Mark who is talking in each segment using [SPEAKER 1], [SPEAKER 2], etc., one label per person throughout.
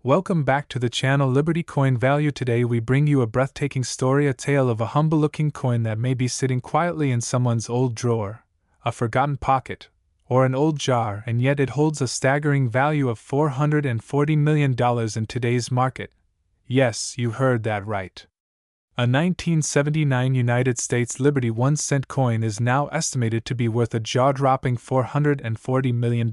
[SPEAKER 1] Welcome back to the channel Liberty Coin Value. Today we bring you a breathtaking story, a tale of a humble-looking coin that may be sitting quietly in someone's old drawer, a forgotten pocket, or an old jar, and yet it holds a staggering value of $440 million in today's market. Yes, you heard that right. A 1979 United States Liberty 1-cent coin is now estimated to be worth a jaw-dropping $440 million.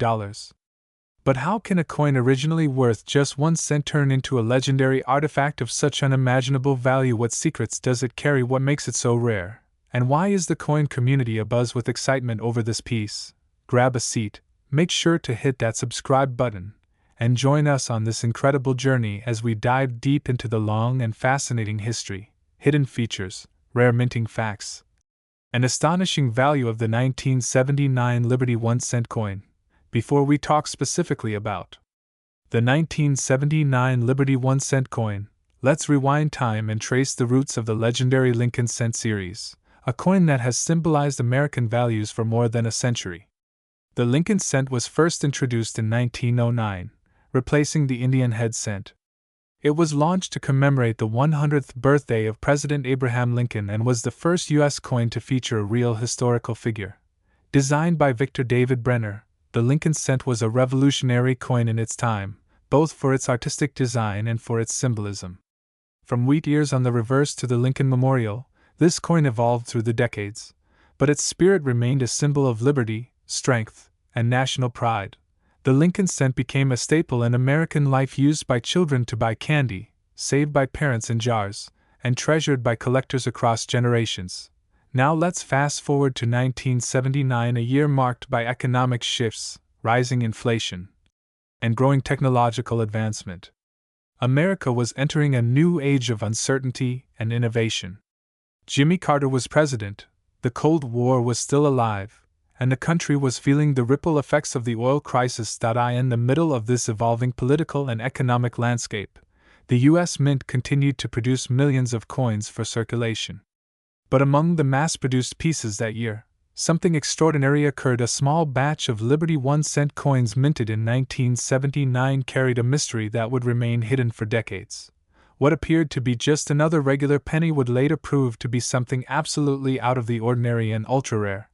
[SPEAKER 1] But how can a coin originally worth just 1 cent turn into a legendary artifact of such unimaginable value? What secrets does it carry? What makes it so rare? And why is the coin community abuzz with excitement over this piece? Grab a seat, make sure to hit that subscribe button, and join us on this incredible journey as we dive deep into the long and fascinating history, hidden features, rare minting facts, and astonishing value of the 1979 Liberty 1-cent coin. Before we talk specifically about the 1979 Liberty 1-cent coin, let's rewind time and trace the roots of the legendary Lincoln cent series, a coin that has symbolized American values for more than a century. The Lincoln cent was first introduced in 1909, replacing the Indian head cent. It was launched to commemorate the 100th birthday of President Abraham Lincoln and was the first U.S. coin to feature a real historical figure. Designed by Victor David Brenner, the Lincoln cent was a revolutionary coin in its time, both for its artistic design and for its symbolism. From wheat ears on the reverse to the Lincoln Memorial, this coin evolved through the decades, but its spirit remained a symbol of liberty, strength, and national pride. The Lincoln cent became a staple in American life, used by children to buy candy, saved by parents in jars, and treasured by collectors across generations. Now let's fast forward to 1979, a year marked by economic shifts, rising inflation, and growing technological advancement. America was entering a new age of uncertainty and innovation. Jimmy Carter was president, the Cold War was still alive, and the country was feeling the ripple effects of the oil crisis. In the middle of this evolving political and economic landscape, the U.S. Mint continued to produce millions of coins for circulation. But among the mass-produced pieces that year, something extraordinary occurred. A small batch of Liberty 1-cent coins minted in 1979 carried a mystery that would remain hidden for decades. What appeared to be just another regular penny would later prove to be something absolutely out of the ordinary and ultra-rare.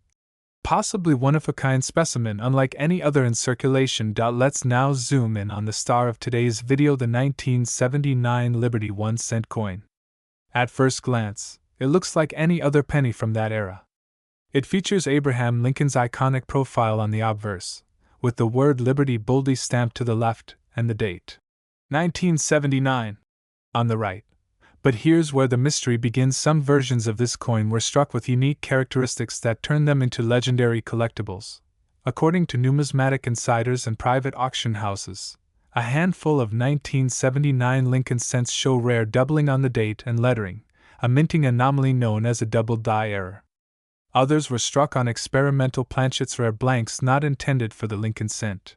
[SPEAKER 1] Possibly one-of-a-kind specimen unlike any other in circulation. Let's now zoom in on the star of today's video, the 1979 Liberty 1-cent coin. At first glance, it looks like any other penny from that era. It features Abraham Lincoln's iconic profile on the obverse, with the word Liberty boldly stamped to the left and the date, 1979, on the right. But here's where the mystery begins. Some versions of this coin were struck with unique characteristics that turned them into legendary collectibles. According to numismatic insiders and private auction houses, a handful of 1979 Lincoln cents show rare doubling on the date and lettering, a minting anomaly known as a double die error. Others were struck on experimental planchets, rare blanks not intended for the Lincoln cent.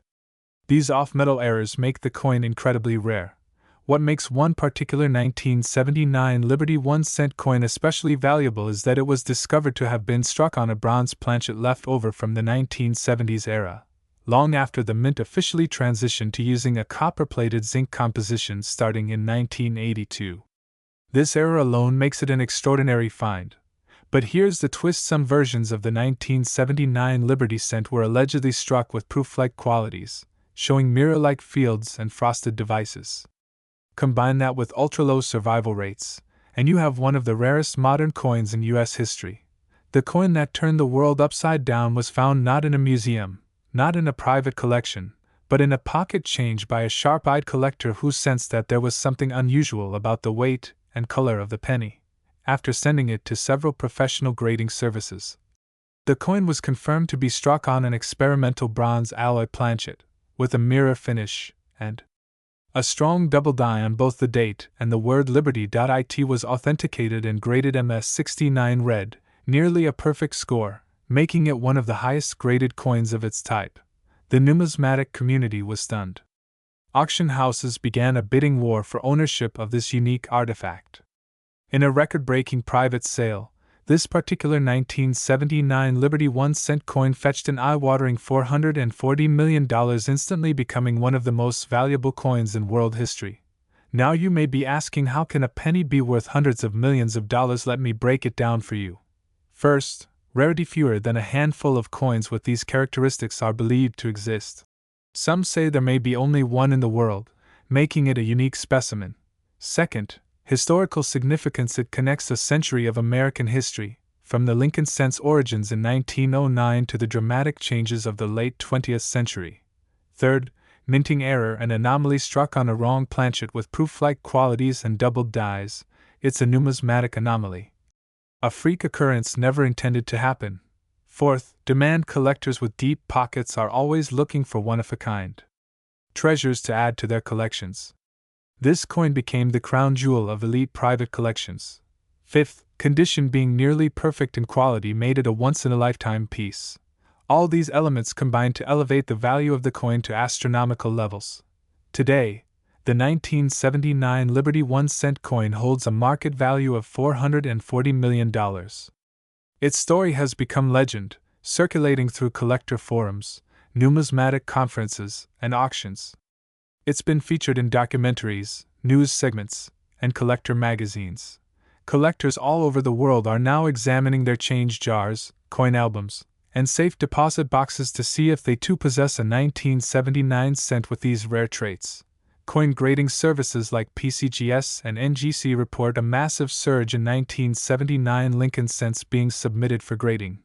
[SPEAKER 1] These off-metal errors make the coin incredibly rare. What makes one particular 1979 Liberty 1-cent coin especially valuable is that it was discovered to have been struck on a bronze planchet left over from the 1970s era, long after the mint officially transitioned to using a copper-plated zinc composition starting in 1982. This error alone makes it an extraordinary find. But here's the twist: some versions of the 1979 Liberty cent were allegedly struck with proof-like qualities, showing mirror-like fields and frosted devices. Combine that with ultra-low survival rates, and you have one of the rarest modern coins in U.S. history. The coin that turned the world upside down was found not in a museum, not in a private collection, but in a pocket change by a sharp-eyed collector who sensed that there was something unusual about the weight and color of the penny. After sending it to several professional grading services, the coin was confirmed to be struck on an experimental bronze alloy planchet, with a mirror finish, and a strong double die on both the date and the word Liberty. It was authenticated and graded MS69 red, nearly a perfect score, making it one of the highest graded coins of its type. The numismatic community was stunned. Auction houses began a bidding war for ownership of this unique artifact. In a record-breaking private sale, This particular 1979 Liberty 1-cent coin fetched an eye-watering $440 million, instantly becoming one of the most valuable coins in world history. Now you may be asking, how can a penny be worth hundreds of millions of dollars? Let me break it down for you. First, rarity. Fewer than a handful of coins with these characteristics are believed to exist. Some say there may be only one in the world, making it a unique specimen. Second, historical significance. It connects a century of American history, from the Lincoln cent's origins in 1909 to the dramatic changes of the late 20th century. Third, minting error. An anomaly struck on a wrong planchet with proof-like qualities and doubled dies. It's a numismatic anomaly. A freak occurrence never intended to happen. Fourth, demand. Collectors with deep pockets are always looking for one-of-a-kind treasures to add to their collections. This coin became the crown jewel of elite private collections. Fifth, condition. Being nearly perfect in quality made it a once-in-a-lifetime piece. All these elements combined to elevate the value of the coin to astronomical levels. Today, the 1979 Liberty 1-cent coin holds a market value of $440 million. Its story has become legend, circulating through collector forums, numismatic conferences, and auctions. It's been featured in documentaries, news segments, and collector magazines. Collectors all over the world are now examining their change jars, coin albums, and safe deposit boxes to see if they too possess a 1979 cent with these rare traits. Coin grading services like PCGS and NGC report a massive surge in 1979 Lincoln cents being submitted for grading.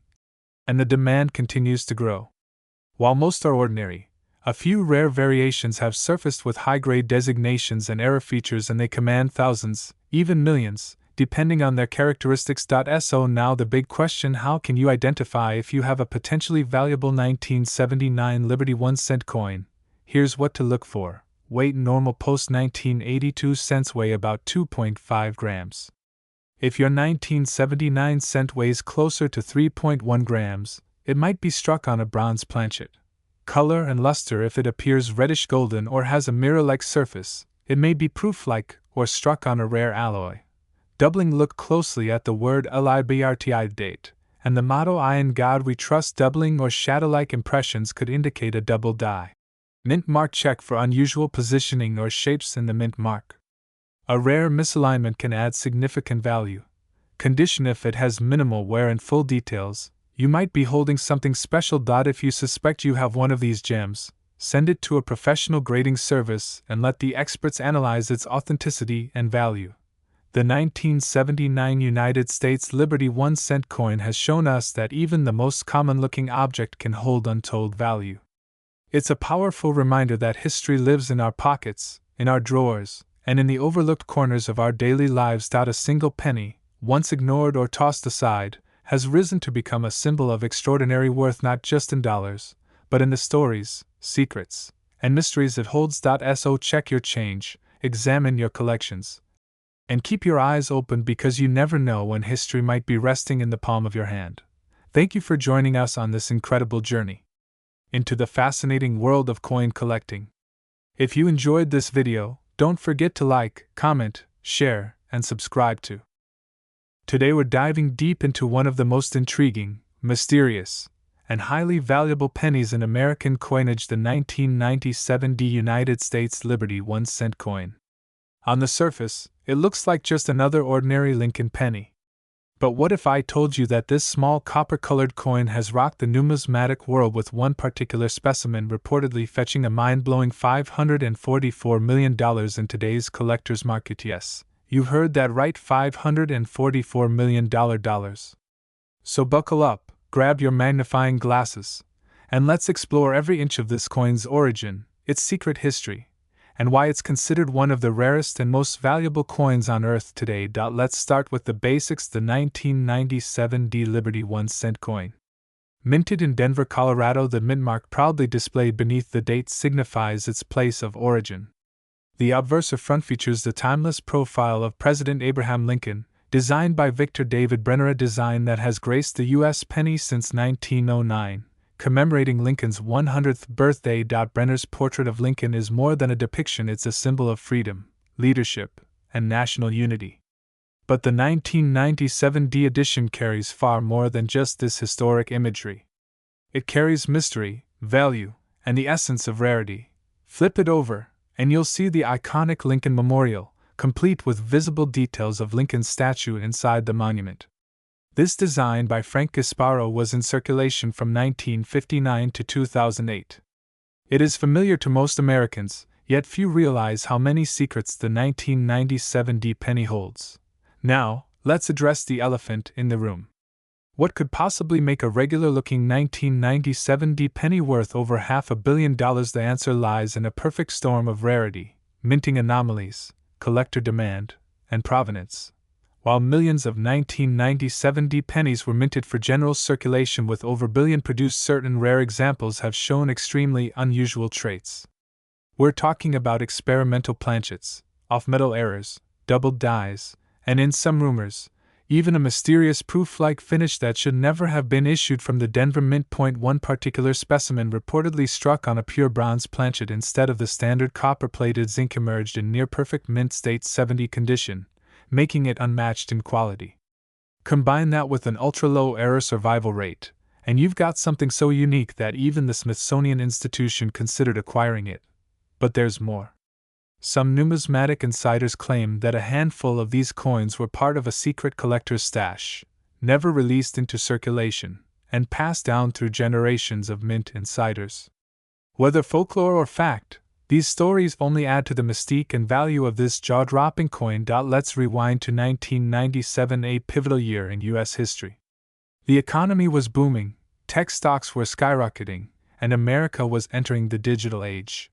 [SPEAKER 1] And the demand continues to grow. While most are ordinary, a few rare variations have surfaced with high-grade designations and error features, and they command thousands, even millions, depending on their characteristics. So now the big question: how can you identify if you have a potentially valuable 1979 Liberty 1-cent coin? Here's what to look for. Weight. Normal post 1982 cents weigh about 2.5 grams. If your 1979 cent weighs closer to 3.1 grams, it might be struck on a bronze planchet. Color and luster. If it appears reddish golden or has a mirror-like surface, it may be proof-like or struck on a rare alloy. Doubling. Look closely at the word LIBRTI date and the motto "I in God We Trust." Doubling or shadow-like impressions could indicate a double die. Mint mark. Check for unusual positioning or shapes in the mint mark. A rare misalignment can add significant value. Condition. If it has minimal wear and full details, you might be holding something special. If you suspect you have one of these gems, send it to a professional grading service and let the experts analyze its authenticity and value. The 1979 United States Liberty 1-cent coin has shown us that even the most common-looking object can hold untold value. It's a powerful reminder that history lives in our pockets, in our drawers, and in the overlooked corners of our daily lives. A single penny, once ignored or tossed aside, has risen to become a symbol of extraordinary worth, not just in dollars, but in the stories, secrets, and mysteries it holds. So check your change, examine your collections, and keep your eyes open, because you never know when history might be resting in the palm of your hand. Thank you for joining us on this incredible journey into the fascinating world of coin collecting. If you enjoyed this video, don't forget to like, comment, share, and subscribe too. Today we're diving deep into one of the most intriguing, mysterious, and highly valuable pennies in American coinage, the 1997 United States Liberty 1-cent coin. On the surface, it looks like just another ordinary Lincoln penny. But what if I told you that this small copper-colored coin has rocked the numismatic world, with one particular specimen reportedly fetching a mind-blowing $544 million in today's collector's market? Yes, you heard that right, $544 million. So buckle up, grab your magnifying glasses, and let's explore every inch of this coin's origin, its secret history, and why it's considered one of the rarest and most valuable coins on Earth today. Let's start with the basics. The 1997 Liberty 1-cent coin. Minted in Denver, Colorado, the mint mark proudly displayed beneath the date signifies its place of origin. The obverse front features the timeless profile of President Abraham Lincoln, designed by Victor David Brenner, a design that has graced the U.S. penny since 1909. Commemorating Lincoln's 100th birthday. Brenner's portrait of Lincoln is more than a depiction, it's a symbol of freedom, leadership, and national unity. But the 1997D edition carries far more than just this historic imagery. It carries mystery, value, and the essence of rarity. Flip it over, and you'll see the iconic Lincoln Memorial, complete with visible details of Lincoln's statue inside the monument. This design by Frank Gasparo was in circulation from 1959 to 2008. It is familiar to most Americans, yet few realize how many secrets the 1997D penny holds. Now, let's address the elephant in the room. What could possibly make a regular-looking 1997D penny worth over $500 million? The answer lies in a perfect storm of rarity, minting anomalies, collector demand, and provenance. While millions of 1997D pennies were minted for general circulation with over a billion produced, certain rare examples have shown extremely unusual traits. We're talking about experimental planchets, off-metal errors, doubled dies, and in some rumors, even a mysterious proof-like finish that should never have been issued from the Denver Mint. One particular specimen reportedly struck on a pure bronze planchet instead of the standard copper-plated zinc emerged in near-perfect mint state 70 condition, making it unmatched in quality. Combine that with an ultra-low error survival rate, and you've got something so unique that even the Smithsonian Institution considered acquiring it. But there's more. Some numismatic insiders claim that a handful of these coins were part of a secret collector's stash, never released into circulation, and passed down through generations of mint insiders. Whether folklore or fact, these stories only add to the mystique and value of this jaw-dropping coin. Let's rewind to 1997, a pivotal year in U.S. history. The economy was booming, tech stocks were skyrocketing, and America was entering the digital age.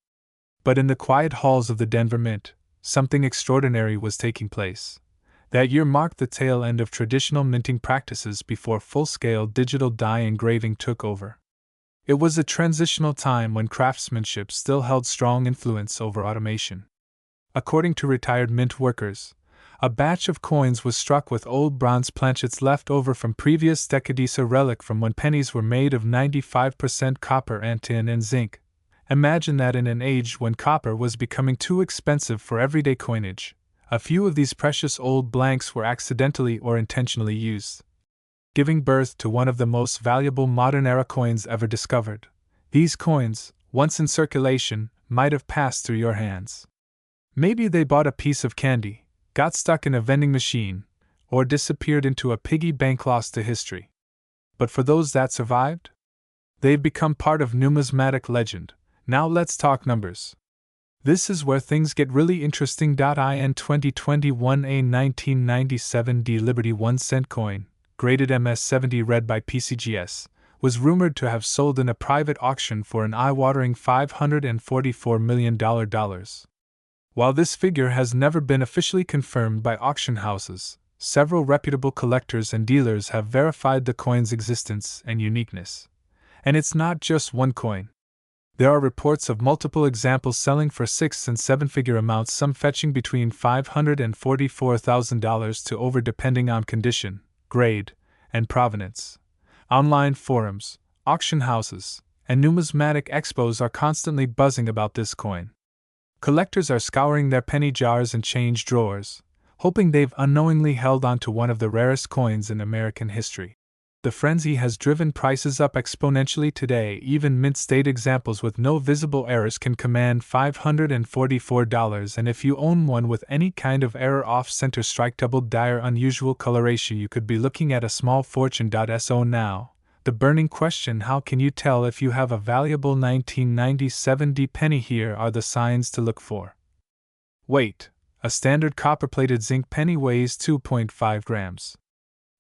[SPEAKER 1] But in the quiet halls of the Denver Mint, something extraordinary was taking place. That year marked the tail end of traditional minting practices before full-scale digital die engraving took over. It was a transitional time when craftsmanship still held strong influence over automation. According to retired mint workers, a batch of coins was struck with old bronze planchets left over from previous decades, a relic from when pennies were made of 95% copper and tin and zinc. Imagine that in an age when copper was becoming too expensive for everyday coinage, a few of these precious old blanks were accidentally or intentionally used, giving birth to one of the most valuable modern-era coins ever discovered. These coins, once in circulation, might have passed through your hands. Maybe they bought a piece of candy, got stuck in a vending machine, or disappeared into a piggy bank lost to history. But for those that survived, they've become part of numismatic legend. Now let's talk numbers. This is where things get really interesting. In 2021, a 1997D Liberty 1 cent coin, graded MS-70 read by PCGS, was rumored to have sold in a private auction for an eye-watering $544 million. While this figure has never been officially confirmed by auction houses, several reputable collectors and dealers have verified the coin's existence and uniqueness. And it's not just one coin. There are reports of multiple examples selling for six- and seven-figure amounts, some fetching between $500,000 and $44,000 to over, depending on condition, grade, and provenance. Online forums, auction houses, and numismatic expos are constantly buzzing about this coin. Collectors are scouring their penny jars and change drawers, hoping they've unknowingly held onto one of the rarest coins in American history. The frenzy has driven prices up exponentially today. Even mint-state examples with no visible errors can command $544, and if you own one with any kind of error, off-center strike, double die, or unusual coloration, you could be looking at a small fortune. So now, the burning question: how can you tell if you have a valuable 1997D penny? Here are the signs to look for. Weight: a standard copper-plated zinc penny weighs 2.5 grams.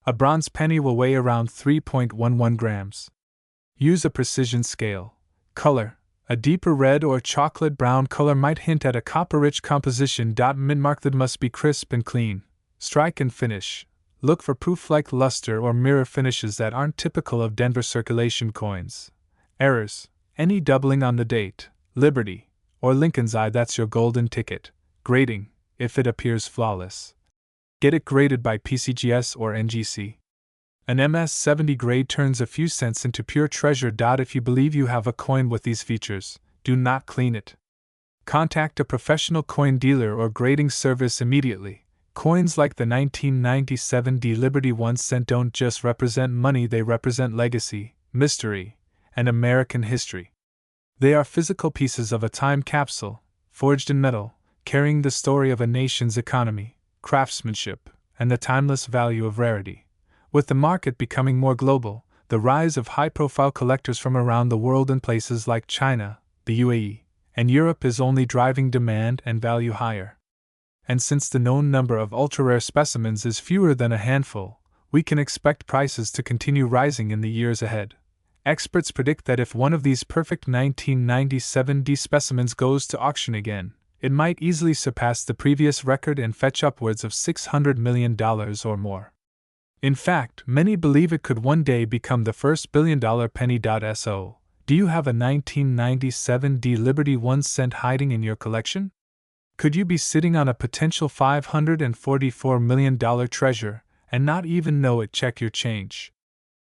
[SPEAKER 1] A bronze penny will weigh around 3.11 grams. Use a precision scale. Color: a deeper red or chocolate brown color might hint at a copper-rich composition. Mint marked must be crisp and clean. Strike and finish: look for proof-like luster or mirror finishes that aren't typical of Denver circulation coins. Errors: any doubling on the date, Liberty, or Lincoln's eye, that's your golden ticket. Grading: if it appears flawless, get it graded by PCGS or NGC. An MS-70 grade turns a few cents into pure treasure. If you believe you have a coin with these features, do not clean it. Contact a professional coin dealer or grading service immediately. Coins like the 1997 Liberty 1 cent don't just represent money, they represent legacy, mystery, and American history. They are physical pieces of a time capsule, forged in metal, carrying the story of a nation's economy, craftsmanship, and the timeless value of rarity. With the market becoming more global, the rise of high-profile collectors from around the world in places like China, the UAE, and Europe is only driving demand and value higher. And since the known number of ultra-rare specimens is fewer than a handful, we can expect prices to continue rising in the years ahead. Experts predict that if one of these perfect 1997 D specimens goes to auction again, it might easily surpass the previous record and fetch upwards of $600 million or more. In fact, many believe it could one day become the first billion-dollar penny. So, do you have a 1997 D Liberty 1 cent hiding in your collection? Could you be sitting on a potential $544 million treasure and not even know it? Check your change.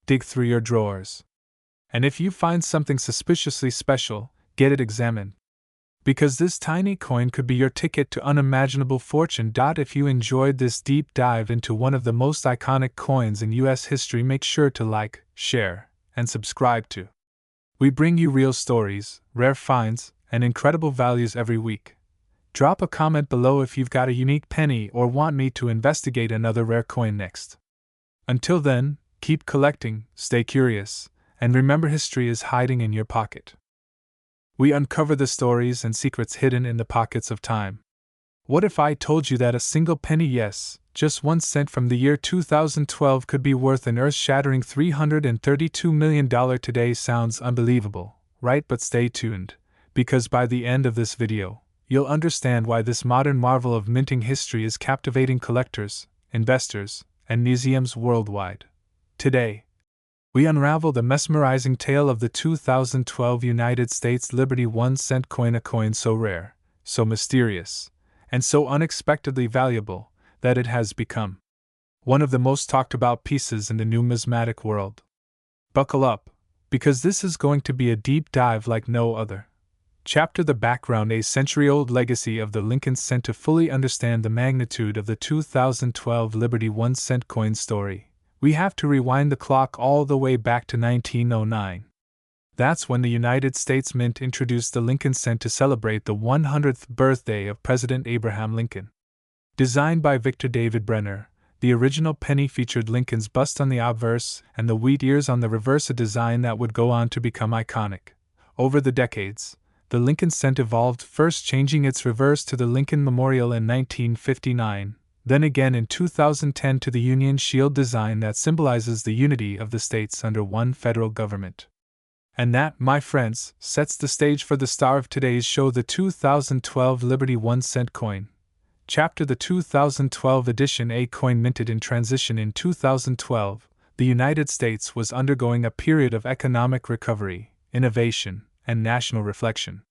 [SPEAKER 1] Dig through your drawers. And if you find something suspiciously special, get it examined. Because this tiny coin could be your ticket to unimaginable fortune. If you enjoyed this deep dive into one of the most iconic coins in U.S. history, make sure to like, share, and subscribe to. We bring you real stories, rare finds, and incredible values every week. Drop a comment below if you've got a unique penny or want me to investigate another rare coin next. Until then, keep collecting, stay curious, and remember, history is hiding in your pocket. We uncover the stories and secrets hidden in the pockets of time. What if I told you that a single penny, yes, just 1 cent from the year 2012, could be worth an earth-shattering $332 million today? Sounds unbelievable, right? But stay tuned, because by the end of this video, you'll understand why this modern marvel of minting history is captivating collectors, investors, and museums worldwide. Today, we unravel the mesmerizing tale of the 2012 United States Liberty 1 cent coin, a coin so rare, so mysterious, and so unexpectedly valuable that it has become one of the most talked about pieces in the numismatic world. Buckle up, because this is going to be a deep dive like no other. Chapter: The background, a century-old legacy of the Lincoln cent. To fully understand the magnitude of the 2012 Liberty 1 cent coin story, we have to rewind the clock all the way back to 1909. That's when the United States Mint introduced the Lincoln cent to celebrate the 100th birthday of President Abraham Lincoln. Designed by Victor David Brenner, the original penny featured Lincoln's bust on the obverse and the wheat ears on the reverse, a design that would go on to become iconic. Over the decades, the Lincoln cent evolved, first changing its reverse to the Lincoln Memorial in 1959, then again in 2010 to the Union Shield design that symbolizes the unity of the states under one federal government. And that, my friends, sets the stage for the star of today's show, the 2012 Liberty 1 cent coin. Chapter: The 2012 edition. A coin minted in transition. In 2012, the United States was undergoing a period of economic recovery, innovation, and national reflection.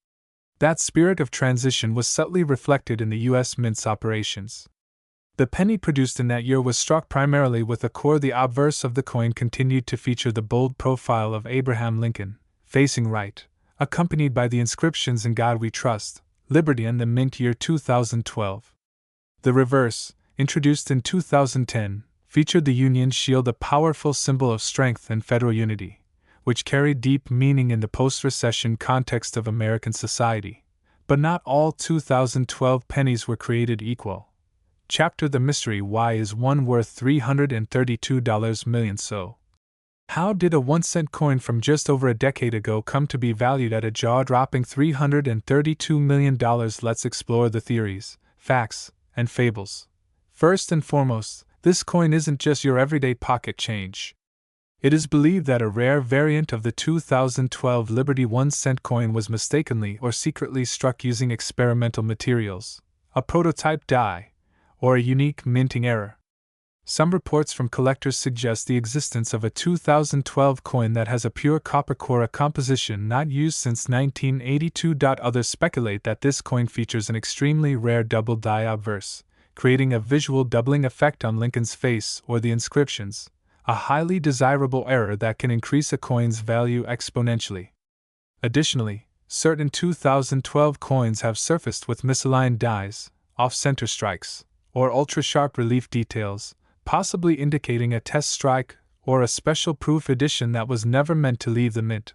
[SPEAKER 1] That spirit of transition was subtly reflected in the U.S. Mint's operations. The penny produced in that year was struck primarily with a core. The obverse of the coin continued to feature the bold profile of Abraham Lincoln, facing right, accompanied by the inscriptions "In God We Trust," "Liberty," and the mint year 2012. The reverse, introduced in 2010, featured the Union Shield, a powerful symbol of strength and federal unity, which carried deep meaning in the post-recession context of American society. But not all 2012 pennies were created equal. Chapter: The mystery. Why is one worth $332 million? So, how did a 1 cent coin from just over a decade ago come to be valued at a jaw-dropping $332 million? Let's explore the theories, facts, and fables. First and foremost, this coin isn't just your everyday pocket change. It is believed that a rare variant of the 2012 Liberty 1 cent coin was mistakenly or secretly struck using experimental materials, a prototype die, or a unique minting error. Some reports from collectors suggest the existence of a 2012 coin that has a pure copper core, a composition not used since 1982. Others speculate that this coin features an extremely rare double die obverse, creating a visual doubling effect on Lincoln's face or the inscriptions, a highly desirable error that can increase a coin's value exponentially. Additionally, certain 2012 coins have surfaced with misaligned dies, off-center strikes, or ultra-sharp relief details, possibly indicating a test strike or a special proof edition that was never meant to leave the mint.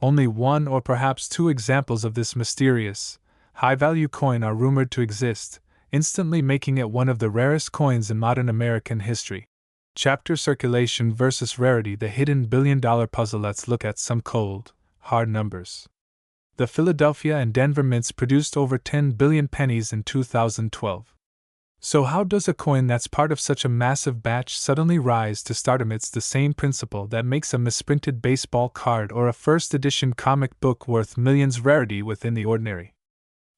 [SPEAKER 1] Only one or perhaps two examples of this mysterious, high-value coin are rumored to exist, instantly making it one of the rarest coins in modern American history. Chapter Circulation versus Rarity, the hidden billion-dollar puzzle. Let's look at some cold, hard numbers. The Philadelphia and Denver mints produced over 10 billion pennies in 2012. So how does a coin that's part of such a massive batch suddenly rise to stardom? It's the same principle that makes a misprinted baseball card or a first-edition comic book worth millions rarity within the ordinary.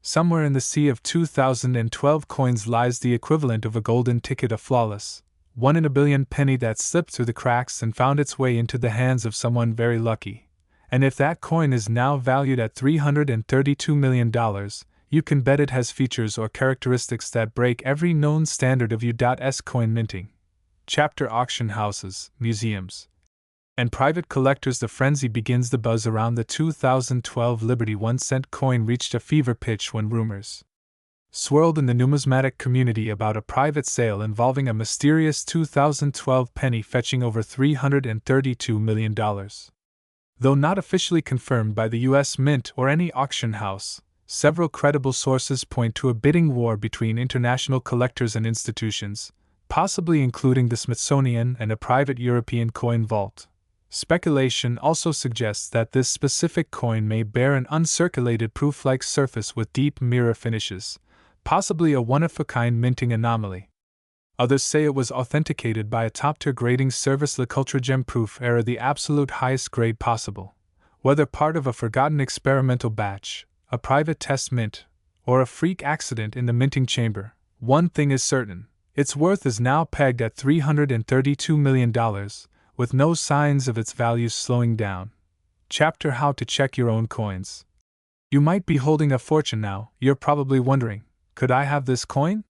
[SPEAKER 1] Somewhere in the sea of 2012 coins lies the equivalent of a golden ticket, a flawless, 1 in a billion penny that slipped through the cracks and found its way into the hands of someone very lucky. And if that coin is now valued at $332 million, you can bet it has features or characteristics that break every known standard of U.S. coin minting. Chapter Auction houses, museums, and private collectors. The frenzy begins. The buzz around the 2012 Liberty 1-cent coin reached a fever pitch when rumors swirled in the numismatic community about a private sale involving a mysterious 2012 penny fetching over $332 million. Though not officially confirmed by the U.S. Mint or any auction house, several credible sources point to a bidding war between international collectors and institutions, possibly including the Smithsonian and a private European coin vault. Speculation also suggests that this specific coin may bear an uncirculated proof-like surface with deep mirror finishes, possibly a one-of-a-kind minting anomaly. Others say it was authenticated by a top-tier grading service, Le Culture Proof Error, the absolute highest grade possible. Whether part of a forgotten experimental batch, a private test mint, or a freak accident in the minting chamber, one thing is certain: its worth is now pegged at $332 million, with no signs of its value slowing down. Chapter How to Check Your Own Coins. You might be holding a fortune now. You're probably wondering, could I have this coin?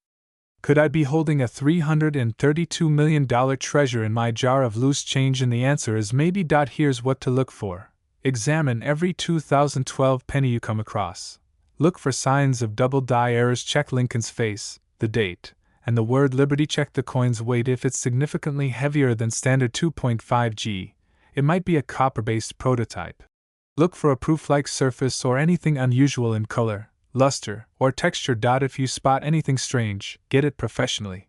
[SPEAKER 1] Could I be holding a $332 million treasure in my jar of loose change? And the answer is maybe. Here's what to look for. Examine every 2012 penny you come across. Look for signs of double die errors. Check Lincoln's face, the date, and the word Liberty. Check the coin's weight. If it's significantly heavier than standard 2.5 g, it might be a copper-based prototype. Look for a proof-like surface or anything unusual in color, luster, or texture. If you spot anything strange, get it professionally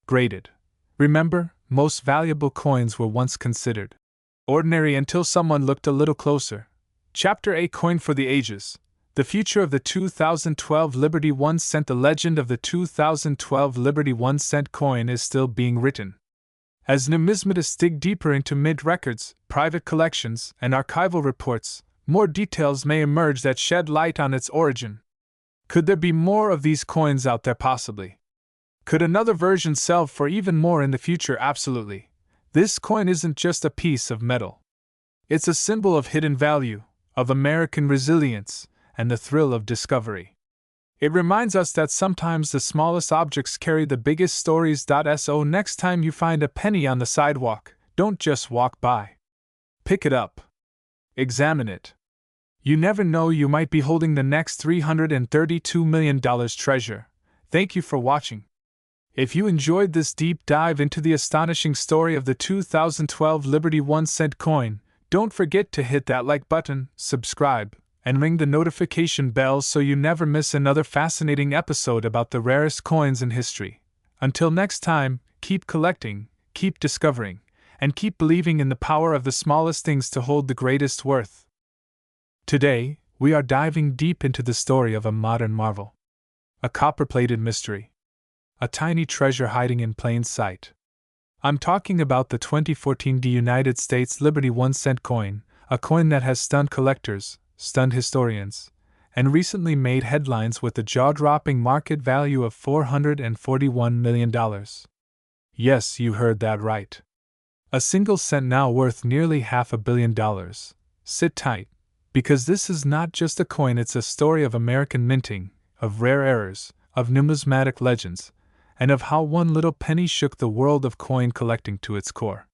[SPEAKER 1] graded. Remember, most valuable coins were once considered ordinary until someone looked a little closer. Chapter A Coin for the Ages. The future of the 2012 Liberty 1 cent. The legend of the 2012 Liberty 1 cent coin is still being written. As numismatists dig deeper into mint records, private collections, and archival reports, more details may emerge that shed light on its origin. Could there be more of these coins out there? Possibly. Could another version sell for even more in the future? Absolutely. This coin isn't just a piece of metal. It's a symbol of hidden value, of American resilience, and the thrill of discovery. It reminds us that sometimes the smallest objects carry the biggest stories. So next time you find a penny on the sidewalk, don't just walk by. Pick it up. Examine it. You never know, you might be holding the next $332 million treasure. Thank you for watching. If you enjoyed this deep dive into the astonishing story of the 2012 Liberty 1 cent coin, don't forget to hit that like button, subscribe, and ring the notification bell so you never miss another fascinating episode about the rarest coins in history. Until next time, keep collecting, keep discovering, and keep believing in the power of the smallest things to hold the greatest worth. Today, we are diving deep into the story of a modern marvel. A copper-plated mystery. A tiny treasure hiding in plain sight. I'm talking about the 2014 United States Liberty 1 cent coin, a coin that has stunned collectors, stunned historians, and recently made headlines with a jaw-dropping market value of $441 million. Yes, you heard that right. A single cent now worth nearly $500 million. Sit tight, because this is not just a coin, it's a story of American minting, of rare errors, of numismatic legends, and of how one little penny shook the world of coin collecting to its core.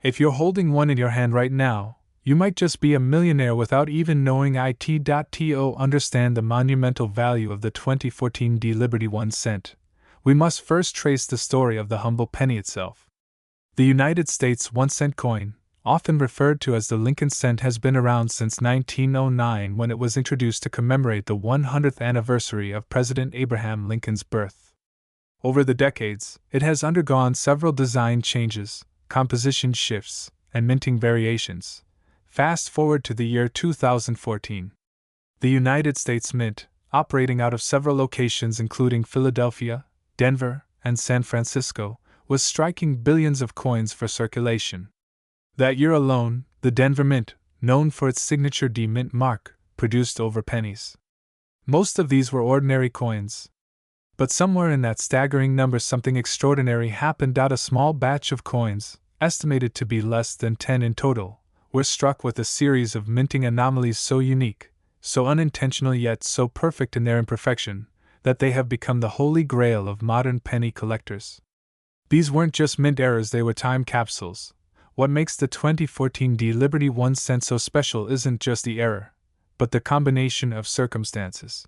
[SPEAKER 1] If you're holding one in your hand right now, you might just be a millionaire without even knowing it. To understand the monumental value of the 2014 Liberty 1 cent, we must first trace the story of the humble penny itself. The United States 1-cent coin, often referred to as the Lincoln cent, has been around since 1909 when it was introduced to commemorate the 100th anniversary of President Abraham Lincoln's birth. Over the decades, it has undergone several design changes, composition shifts, and minting variations. Fast forward to the year 2014. The United States Mint, operating out of several locations including Philadelphia, Denver, and San Francisco, was striking billions of coins for circulation. That year alone, the Denver Mint, known for its signature D Mint mark, produced over pennies. Most of these were ordinary coins. But somewhere in that staggering number something extraordinary happened. A small batch of coins, estimated to be less than 10 in total, were struck with a series of minting anomalies so unique, so unintentional yet so perfect in their imperfection, that they have become the holy grail of modern penny collectors. These weren't just mint errors, they were time capsules. What makes the 2014 D Liberty 1 cent so special isn't just the error, but the combination of circumstances.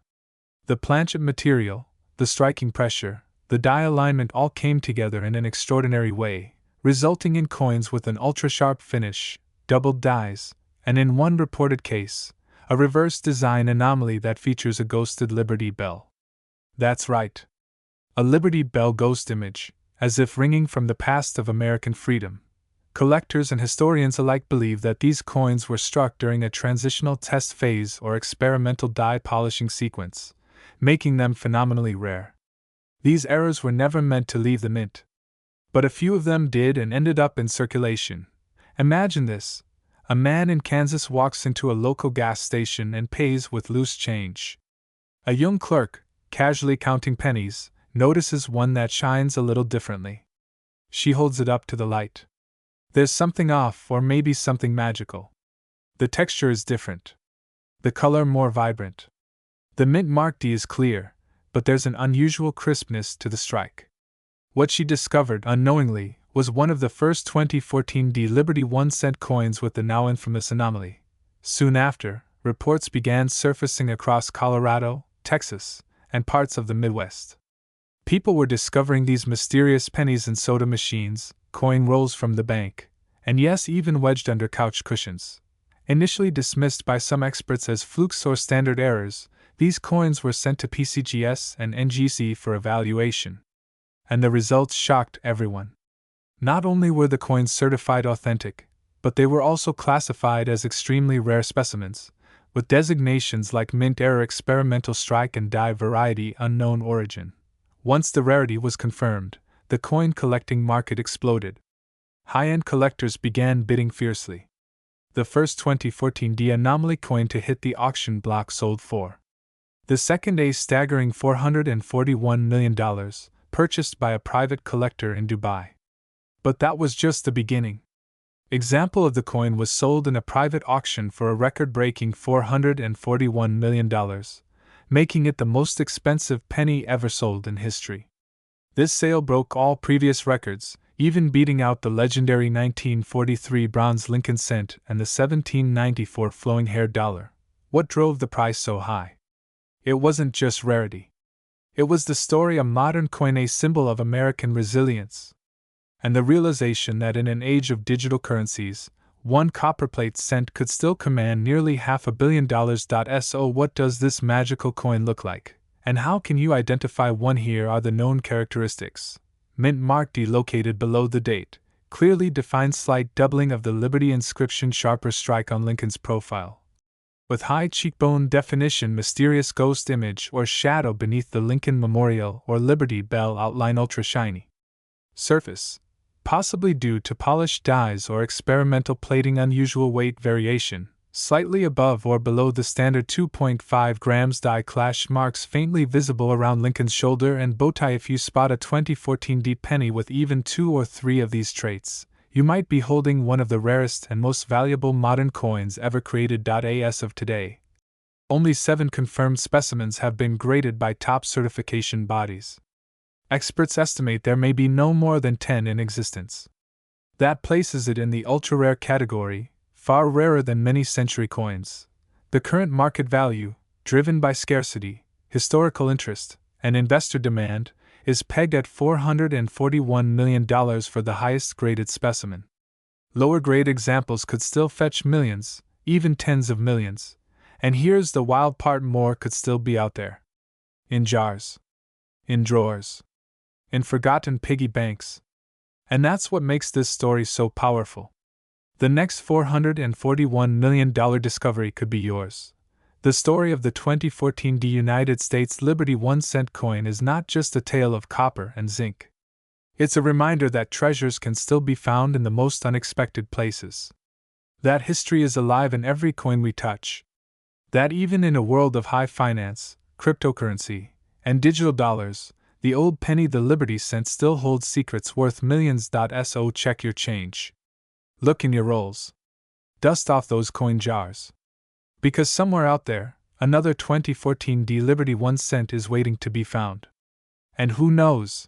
[SPEAKER 1] The planchet material, the striking pressure, the die alignment all came together in an extraordinary way, resulting in coins with an ultra-sharp finish, doubled dies, and in one reported case, a reverse design anomaly that features a ghosted Liberty Bell. That's right. A Liberty Bell ghost image, as if ringing from the past of American freedom. Collectors and historians alike believe that these coins were struck during a transitional test phase or experimental die polishing sequence, making them phenomenally rare. These errors were never meant to leave the mint. But a few of them did and ended up in circulation. Imagine this. A man in Kansas walks into a local gas station and pays with loose change. A young clerk, casually counting pennies, notices one that shines a little differently. She holds it up to the light. There's something off, or maybe something magical. The texture is different. The color more vibrant. The mint mark D is clear, but there's an unusual crispness to the strike. What she discovered, unknowingly, was one of the first 2014 D Liberty 1 cent coins with the now infamous anomaly. Soon after, reports began surfacing across Colorado, Texas, and parts of the Midwest. People were discovering these mysterious pennies in soda machines, coin rolls from the bank, and yes, even wedged under couch cushions. Initially dismissed by some experts as flukes or standard errors, these coins were sent to PCGS and NGC for evaluation. And the results shocked everyone. Not only were the coins certified authentic, but they were also classified as extremely rare specimens, with designations like mint error, experimental strike, and die variety unknown origin. Once the rarity was confirmed, the coin collecting market exploded. High-end collectors began bidding fiercely. The first 2014 D anomaly coin to hit the auction block sold for. The second a staggering $441 million, purchased by a private collector in Dubai. But that was just the beginning. Example of the coin was sold in a private auction for a record-breaking $441 million, making it the most expensive penny ever sold in history. This sale broke all previous records, even beating out the legendary 1943 bronze Lincoln cent and the 1794 flowing hair dollar. What drove the price so high? It wasn't just rarity. It was the story of modern coin, a symbol of American resilience. And the realization that in an age of digital currencies, one copperplate cent could still command nearly $500 million. So what does this magical coin look like? And how can you identify one? Here are the known characteristics. Mint mark D located below the date, clearly defined slight doubling of the Liberty inscription, sharper strike on Lincoln's profile. With high cheekbone definition, mysterious ghost image or shadow beneath the Lincoln Memorial or Liberty Bell outline, ultra shiny. Surface, possibly due to polished dies or experimental plating, unusual weight variation, slightly above or below the standard 2.5 grams die, clash marks faintly visible around Lincoln's shoulder and bowtie. If you spot a 2014 D penny with even 2 or 3 of these traits, you might be holding one of the rarest and most valuable modern coins ever created. As of today, only 7 confirmed specimens have been graded by top certification bodies. Experts estimate there may be no more than 10 in existence. That places it in the ultra-rare category, far rarer than many century coins. The current market value, driven by scarcity, historical interest, and investor demand, is pegged at $441 million for the highest graded specimen. Lower grade examples could still fetch millions, even tens of millions. And here's the wild part: more could still be out there. In jars. In drawers. In forgotten piggy banks. And that's what makes this story so powerful. The next $441 million discovery could be yours. The story of the 2014 United States Liberty 1-cent coin is not just a tale of copper and zinc. It's a reminder that treasures can still be found in the most unexpected places. That history is alive in every coin we touch. That even in a world of high finance, cryptocurrency, and digital dollars, the old penny, the Liberty cent, still holds secrets worth millions. So check your change. Look in your rolls. Dust off those coin jars. Because somewhere out there, another 2014 Liberty 1 cent is waiting to be found. And who knows?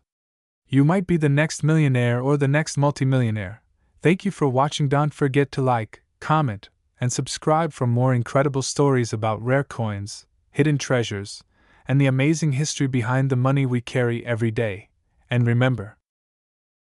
[SPEAKER 1] You might be the next millionaire or the next multimillionaire. Thank you for watching. Don't forget to like, comment, and subscribe for more incredible stories about rare coins, hidden treasures, and the amazing history behind the money we carry every day. And remember,